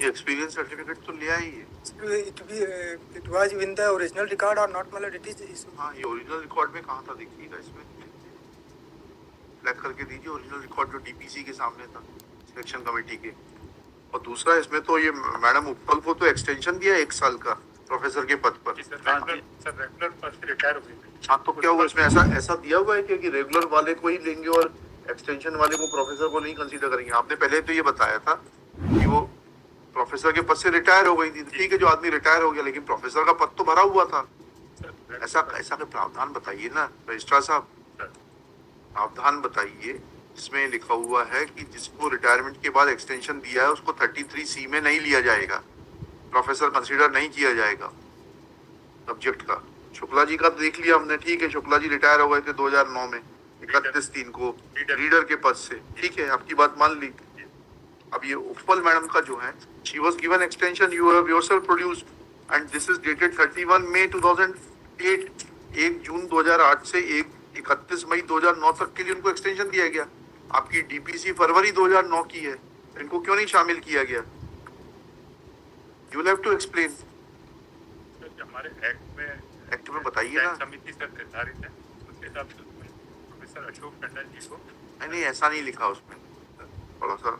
ये experience certificate तो लिया ही है। It was in the original record or not, मतलब it is हाँ, ये ओरिजिनल रिकॉर्ड में कहाँ था देखिएगा, इसमें फ्लैग करके दीजिए ओरिजिनल रिकॉर्ड जो डीपीसी के सामने था सिलेक्शन कमेटी के। और दूसरा इसमें तो ये मैडम उत्पल को तो एक्सटेंशन दिया 1 साल का प्रोफेसर के पद पर। रेगुलर पर से रिटायर हो गए। हाँ, तो क्या हुआ इसमें, ऐसा दिया हुआ है कि रेगुलर वाले को ही लेंगे और एक्सटेंशन वाले को प्रोफेसर को नहीं कंसीडर करेंगे? आपने पहले तो ये बताया था कि वो प्रोफेसर के पद से रिटायर हो गई थी। ठीक है, जो आदमी रिटायर हो गया, लेकिन प्रोफेसर का पद तो भरा हुआ था। ऐसा का प्रावधान बताइए ना रजिस्ट्रार साहब, प्रावधान बताइए जिसमें लिखा हुआ है कि जिसको रिटायरमेंट के बाद एक्सटेंशन दिया है उसको 33C में नहीं लिया जाएगा, प्रोफेसर कंसीडर नहीं किया जाएगा सब्जेक्ट का। शुक्ला जी का देख लिया हमने, ठीक है, शुक्ला जी रिटायर हो गए थे 2009 में 31/3 को रीडर के पद से। ठीक है, आपकी बात मान ली। अब ये उत्पल मैडम का जो है, she was given extension, you have yourself produced and this is dated 31 मई 2008। 1 जून 2008 से 31 मई 2009 तक के लिए उनको एक्सटेंशन दिया गया। आपकी डीपीसी फरवरी 2009 की है, इनको क्यों नहीं शामिल किया गया? You have to explain. हमारे एक्ट में बताइए ना। समिति से निर्धारित है, उसके हिसाब से प्रोफेसर अशोक टंडन जी को नहीं, ऐसा नहीं लिखा उसमें, थोड़ा सा।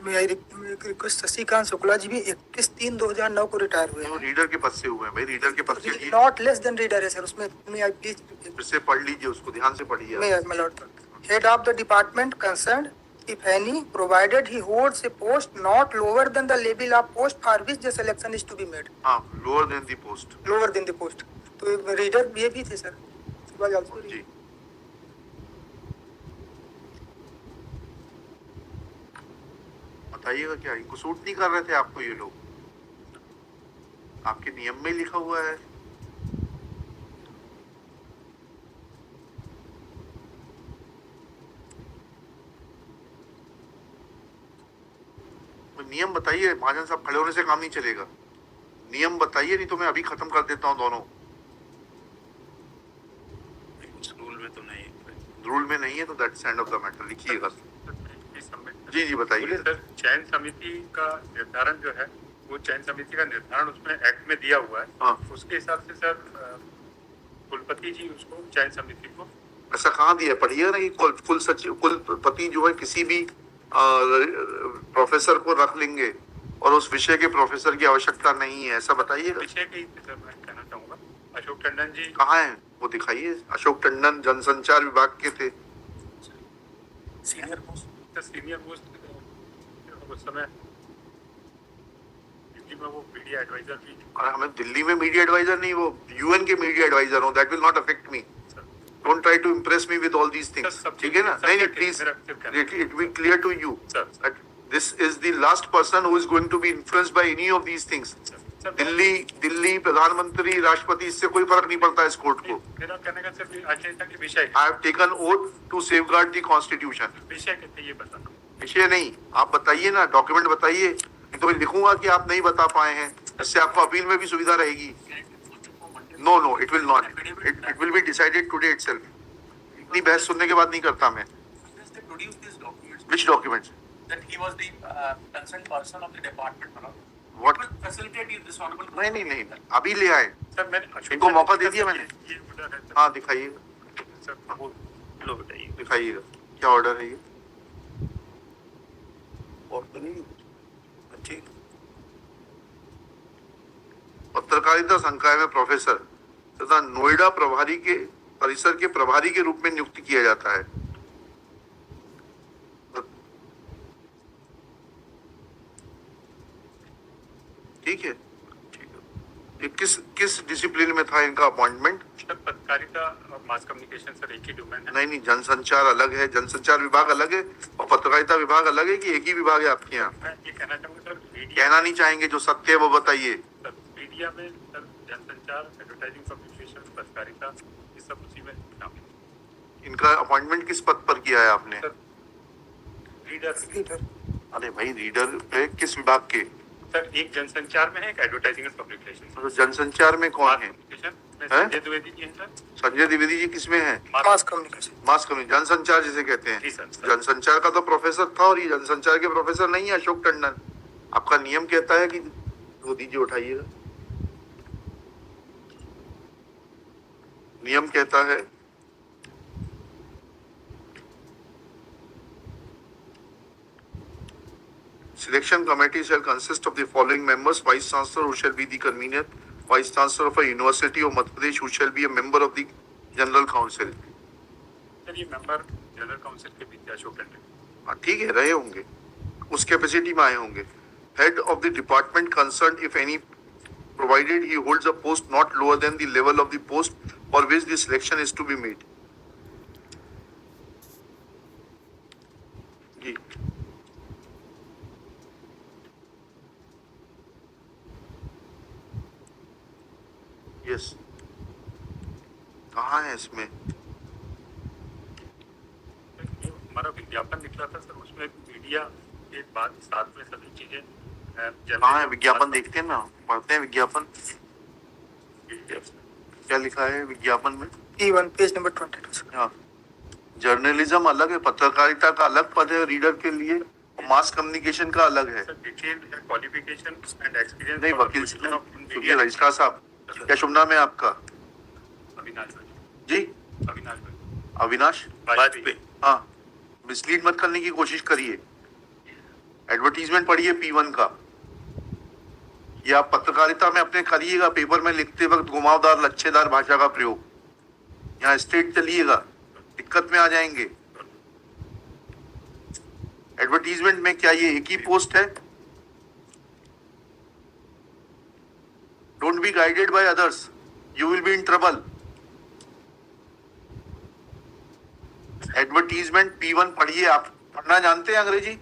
मैं रिक्वेस्ट, शशिकांत शुक्ला जी भी 31/3/2009 को रिटायर हुए हैं। रीडर के पद से हुए हैं भाई, रीडर के पद से नॉट लेस देन रीडर है सर उसमें। प्लीज फिर से पढ़ लीजिए, उसको ध्यान से पढ़िए। Head of the department concerned if any, provided he holds a post not lower than the level of post for which the selection is to be made. हाँ, lower than the post. Lower than the post. तो reader ये भी थे sir. जी। बताइएगा क्या इनको suit नहीं कर रहे थे आपको ये लोग? आपके नियम में लिखा हुआ है। नियम बताइए, महाजन साहब खड़े होने से काम नहीं चलेगा। नियम बताइए, नहीं तो मैं अभी खत्म कर देता हूँ दोनों। रूल में तो नहीं है। रूल में नहीं है तो that's end of the matter. लिखिएगा। जी जी बताइए। सर, चयन समिति का निर्धारण जो है, वो चयन समिति का निर्धारण उसमें एक्ट में दिया हुआ है। हाँ। उसके हिसाब से सर कुलपति जी उसको चयन समिति को ऐसा कहाँ दिया? पढ़िए ना कि कुलपति जो है किसी भी प्रोफेसर को रख लेंगे और उस विषय के प्रोफेसर की आवश्यकता नहीं है, ऐसा बताइएगा। विषय के सर मैं कहना चाहूंगा, अशोक टंडन जी कहाँ है वो दिखाइए। अशोक टंडन जनसंचार विभाग के थे। सीनियर मोस्ट उस समय दिल्ली में वो मीडिया एडवाइजर भी। और हमें दिल्ली में मीडिया एडवाइजर नहीं, वो यूएन के मीडिया एडवाइजर हो। That will not affect me. Don't try to impress me with all these things. ठीक है ना? नहीं, please, it will be clear to you that this is the last person who is going to be influenced by any of these things. Delhi प्रधानमंत्री, राष्ट्रपति, इससे कोई फर्क नहीं पड़ता इस कोर्ट को। मेरा कहने का सिर्फ आचरण के विषय। I have taken oath to safeguard the constitution. विषय कहते ये बताना। विषय नहीं, आप बताइए ना, डॉक्यूमेंट बताइए, तो मैं लिखूंगा कि आप नहीं बता पाए हैं, इससे आपको अपील में भी सुविधा रहेगी। No, it will not. It will be decided today itself. इतनी बहस सुनने के बाद नहीं करता मैं। Which documents? That he was the concerned person of the department. What? Facilitate this honorable. नहीं, अभी ले आए। सर मैंने इनको मौका दे दिया मैंने। हाँ दिखाइएगा। सर वो लो बताइए। दिखाइएगा क्या ऑर्डर है ये? ऑर्डर नहीं। ठीक। पत्रकारिता संकाय में प्रोफेसर तथा नोएडा प्रभारी के परिसर के प्रभारी के रूप में नियुक्त किया जाता है। ठीक है। ये किस डिसिप्लिन में था इनका अपॉइंटमेंट? पत्रकारिता और मास कम्युनिकेशन सर एक ही डोमेन है। नहीं, जनसंचार अलग है, जनसंचार विभाग अलग है और पत्रकारिता विभाग अलग है कि एक ही विभाग है आपके यहाँ? मैं ये कहना चाहूँगा सर, कहना नहीं चाहेंगे, जो सत्य है वो बताइए। मीडिया में सर जनसंचार, एडवर्टाइजिंग, पब्लिकेशन, पत्रकारिता, ये सब उसी में शामिल। इनका अपॉइंटमेंट किस पद पर किया है आपने? रीडर। अरे भाई, रीडर किस विभाग के? सर एक जनसंचार में है, एक एडवर्टाइजिंग एंड पब्लिक रिलेशन। तो जनसंचार में कौन है? में हैं? संजय द्विवेदी जी हैं सर। संजय द्विवेदी जी किसमें है? Mass communication. मास कम्युनिकेशन, जनसंचार जिसे कहते हैं। जी सर। जनसंचार का तो प्रोफेसर था, और ये जनसंचार के प्रोफेसर नहीं है अशोक टंडन। आपका नियम कहता है कि वो दीजिए, उठाइएगा। नियम कहता है selection committee shall consist of the following members: vice chancellor, who shall be the convener, vice chancellor of a university of Madhya Pradesh, who shall be a member of the general council. Sir ये member general council के बीच अशोक टंडन। हाँ, ठीक है, रहे होंगे, उस capacity में आए होंगे। Head of the department concern, if any, provided he holds a post not lower than the level of the post for which the selection is to be made. जी, यस, कहाँ है इसमें? ये हमारा विज्ञापन निकला था सर, उसमें मीडिया के बाद साथ में सभी चीजें कहाँ है विज्ञापन? देखते हैं ना, पढ़ते हैं विज्ञापन। क्या लिखा है विज्ञापन में? E1 page number 22। हाँ, जर्नलिज्म अलग है, पत्रकारिता का अलग पद है रीडर के लिए, और मास कम्युनिकेशन का अलग है। Sir detailed qualification and experience. नहीं वकील, सुनिए रजिस्ट्रार साहब, क्या शुभ नाम है आपका? अविनाश जी, अविनाश अविनाश वाजपेयी। हाँ, मिसलीड मत करने की कोशिश करिए। एडवर्टीजमेंट पढ़िए P1 का, ये आप पत्रकारिता में अपने करिएगा, पेपर में लिखते वक्त घुमावदार लच्छेदार भाषा का प्रयोग। यहाँ स्ट्रेट चलिएगा, दिक्कत में आ जाएंगे। एडवर्टीजमेंट में क्या ये एक ही पोस्ट है? Don't be guided by others, you will be in trouble. Advertisement P1 पढ़िए। आप पढ़ना जानते हैं अंग्रेजी?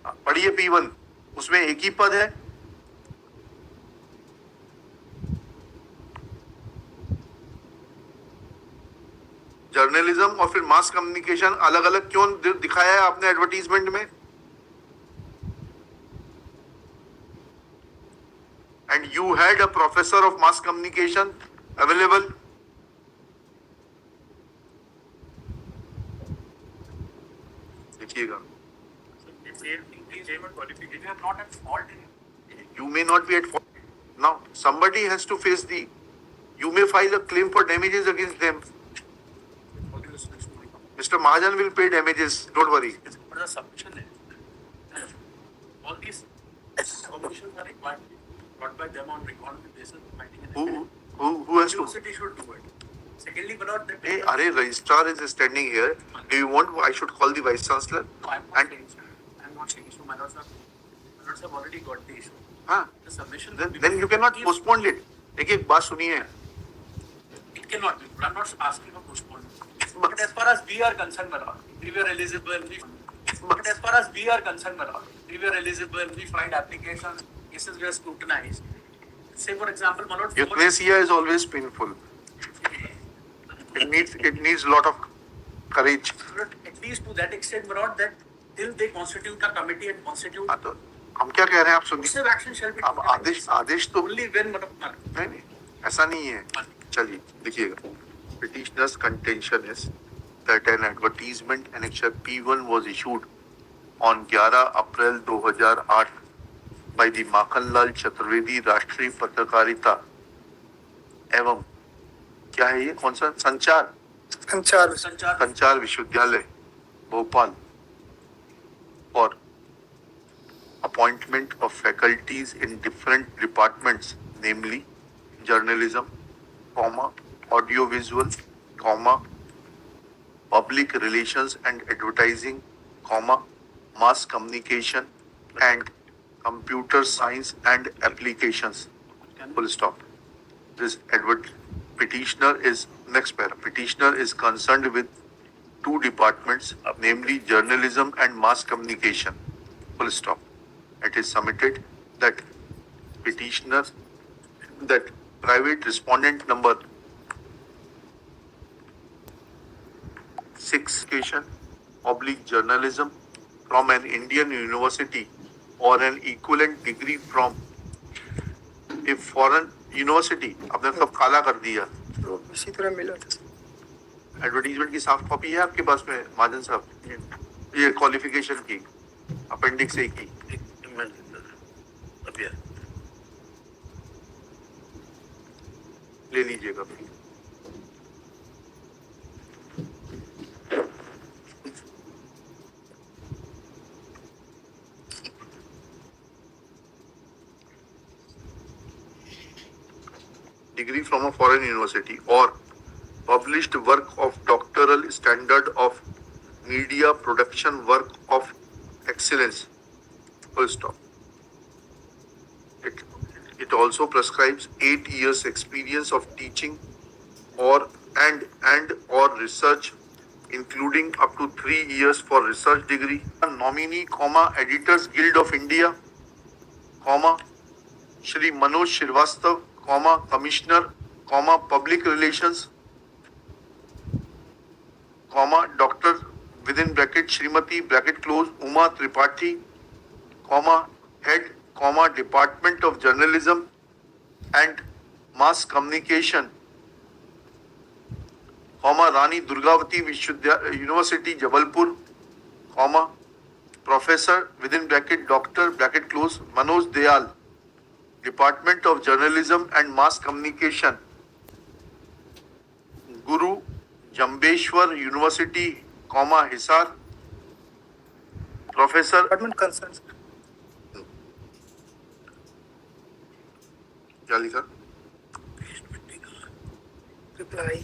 पढ़िए P1, उसमें एक ही पद है। जर्नलिज्म और फिर मास कम्युनिकेशन अलग अलग क्यों दिखाया है आपने एडवर्टीजमेंट में? And you had a professor of mass communication available. देखिएगा, qualification are not at fault in you may not be at fault. Now somebody has to face the, you may file a claim for damages against them. what is the solution? Mr. Mahajan will pay damages, don't worry. But the submission is all these submissions are required to be brought by them on record basis, finding an Who has to? university should do it. Secondly, but not that Hey, Are registrar is standing here. Do you want I should call the vice chancellor? I'm not And saying so. I'm not saying so. My lords have already got the issue. हाँ, The submission. then you cannot postpone it. एक बात सुनिए, It cannot be. I'm not asking for postponement. But as far as we are concerned, my lord, we were eligible. But as far as we are concerned, my lord, we were eligible. We filed applications. Cases were scrutinized. Say, for example, my lord, euthanasia is always painful. It needs a lot of courage. at least to that extent, my lord, that till they constitute a committee and constitute, हाँ, तो हम क्या कह रहे हैं आप सुनिए। massive action shall be अब taken. आदेश तो Only when, my lord, नहीं, ऐसा नहीं है। चलिए देखिएगा, petitioner's contention is that an advertisement annexure P1 was issued on 11 April 2008 by the Makhanlal Chaturvedi राष्ट्रीय पत्रकारिता एवं क्या है ये, कौन सा, संचार संचार विश्वविद्यालय Bhopal for appointment of faculties in different departments, namely journalism, audiovisual, public relations and advertising, mass communication and computer science and applications. Full stop. This petitioner is, next para, petitioner is concerned with two departments, namely journalism and mass communication. Full stop. It is submitted that petitioner, that private respondent number 6 / journalism from an Indian university or an equivalent degree from a foreign university, आपने सब काला कर दिया। तो इसी तरह मिला था। एडवर्टीजमेंट की सॉफ्ट कॉपी है आपके पास में महाजन साहब? ये क्वालिफिकेशन की अपेंडिक्स ए की ले लीजिएगा please. Degree from a foreign university or published work of doctoral standard of media production work of excellence. Full stop. It also prescribes 8 years experience of teaching or or research, including up to 3 years for research degree. Nominee, Editors Guild of India, Shri Manoj Shrivastava, Commissioner, Public Relations, Doctor within bracket Shrimati bracket close Uma Tripathi, Head, Department of Journalism and Mass Communication, Rani Durgavati University Jabalpur, Professor within bracket Doctor bracket close Manoj Dayal, Department of Journalism and Mass Communication, Guru Jambeshwar University, Hisar, Professor department concern क्या लिखा? Reply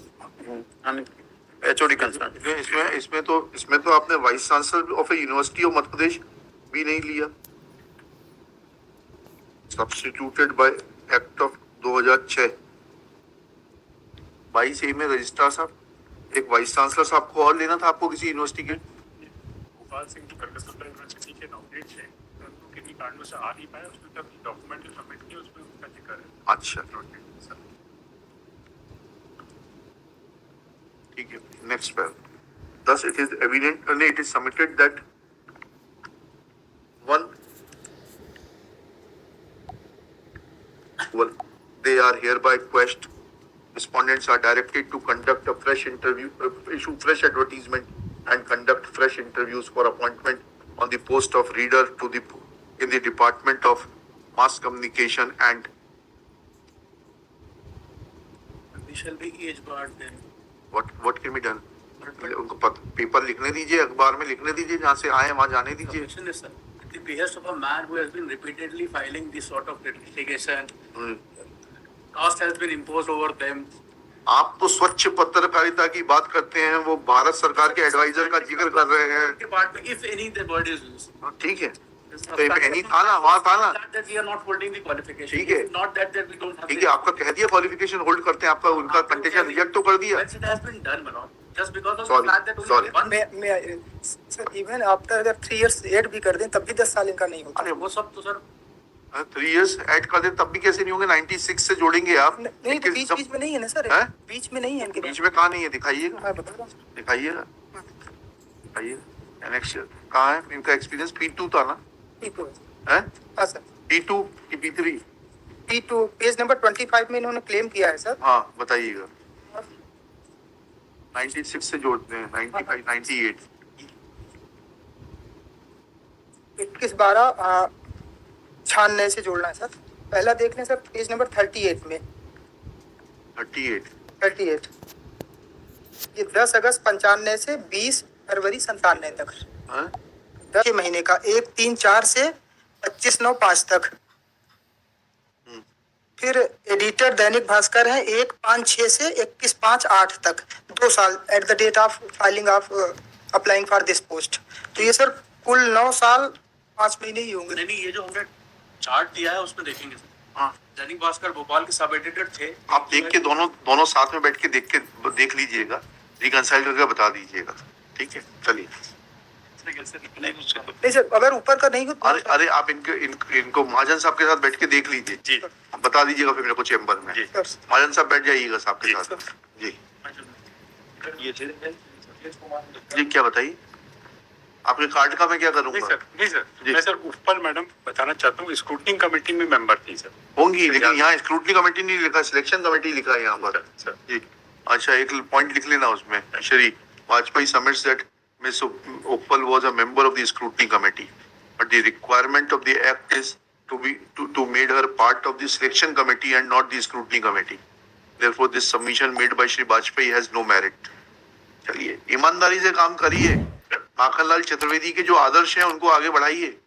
HOD concern. इसमें तो आपने vice chancellor of a university of Madhya Pradesh भी नहीं लिया। Substituted bye act of 2006। 22A में registrar साहब, एक वाइस चांसलर साहब को और लेना था आपको किसी यूनिवर्सिटी के। गोपाल सिंह जो कलकत्ता यूनिवर्सिटी के नॉमिनेट थे, उनको किन्हीं कारणों से आ नहीं पाया, उसमें तब डॉक्यूमेंट जो सबमिट किए उसमें उसका जिक्र है। अच्छा ठीक है, नेक्स्ट पैर। Thus it is evident, it is submitted that one, well, they are hereby quest. Respondents are directed to conduct a fresh interview, issue fresh advertisement, and conduct fresh interviews for appointment on the post of reader in the Department of Mass Communication and We shall be age barred then. what can be done? उनको paper लिखने दीजिए, अखबार में लिखने दीजिए, जहाँ से आए वहाँ जाने दीजिए। Question is, sir, at the behest of a man who has been repeatedly filing this sort of litigation, cost has been imposed over them. आप तो स्वच्छ पत्रकारिता की बात करते हैं, वो भारत सरकार के एडवाइजर का जिक्र कर रहे हैं। Department, if any, the word is used. ठीक है, तो एनी था ना, वहाँ था ना। That we are not holding the qualification. ठीक है। It's not that we don't have. ठीक है, आपका कह दिया क्वालिफिकेशन होल्ड करते हैं, आपका उनका कंटेशन रिजेक्ट तो कर दिया। Once it has been done, Manoj, just because of Sorry, the fact that only sorry. one मैं सर इवन आफ्टर अगर 3 इयर्स ऐड भी कर दें तब भी 10 साल इनका नहीं होता। अरे वो सब तो सर 3 इयर्स ऐड कर दें तब भी कैसे नहीं होंगे? 96 से जोड़ेंगे आप। नहीं तो बीच बीच में नहीं है ना सर, हैं? बीच में नहीं है इनके बीच में कहाँ नहीं है? दिखाइएगा, मैं बता रहा हूँ। दिखाइएगा, दिखाइएगा। नेक्स्ट कहाँ है इनका एक्सपीरियंस? P2 था ना? P2 है हाँ सर, P2 की P3? P2 पेज नंबर 25 में इन्होंने क्लेम किया है सर। हाँ बताइएगा। 96 से जोड़ते हैं, 95, 98। 21/12 96 जोड़ना है सर। पहला देख लें सर पेज नंबर 38 में। 38 ये 10 अगस्त 95 से 20 फरवरी 97 तक, हाँ? 10 महीने का, 1/3/4 से 25/9/5 तक। फिर एडिटर दैनिक भास्कर है 1/5/6 से 21/5/8 तक, 2 साल at the date of filing of applying for this post. तो ये सर कुल 9 साल 5 महीने ही होंगे। नहीं, ये जो हमने चार्ट दिया है उसमें देखेंगे सर। हाँ। दैनिक भास्कर भोपाल के सब एडिटर थे। आप देख के दोनों साथ में बैठ के देख लीजिएगा, रिकंसाइल करके बता दीजिएगा। ठीक है, चलिए। नहीं सर, अगर ऊपर का नहीं हो तो अरे आप इनको महाजन साहब के साथ बैठ के देख लीजिए जी, बता दीजिएगा फिर मेरे को चेम्बर में। महाजन साहब बैठ जाइएगा साहब के साथ जी। जी क्या बताइए? आपके कार्ड का मैं क्या नहीं करूंगा? सर, नहीं सर, जी। मैं सर उपल मैडम बताना चाहता हूँ, स्क्रूटनिंग कमेटी में मेंबर थी सर। होंगी, लेकिन या- यहाँ स्क्रूटनी कमेटी नहीं लिखा, सिलेक्शन कमेटी लिखा है यहाँ पर। सर, जी, अच्छा, एक पॉइंट लिख लेना उसमें, Shri Vajpayee submits that Miss Uppal was a member of the scrutiny committee, but the requirement of the act is to made her part of the selection committee and not the scrutiny committee. Therefore, this submission made by Shri Vajpayee has no merit. चलिए, ईमानदारी से काम करिए, माखनलाल चतुर्वेदी के जो आदर्श हैं उनको आगे बढ़ाइए।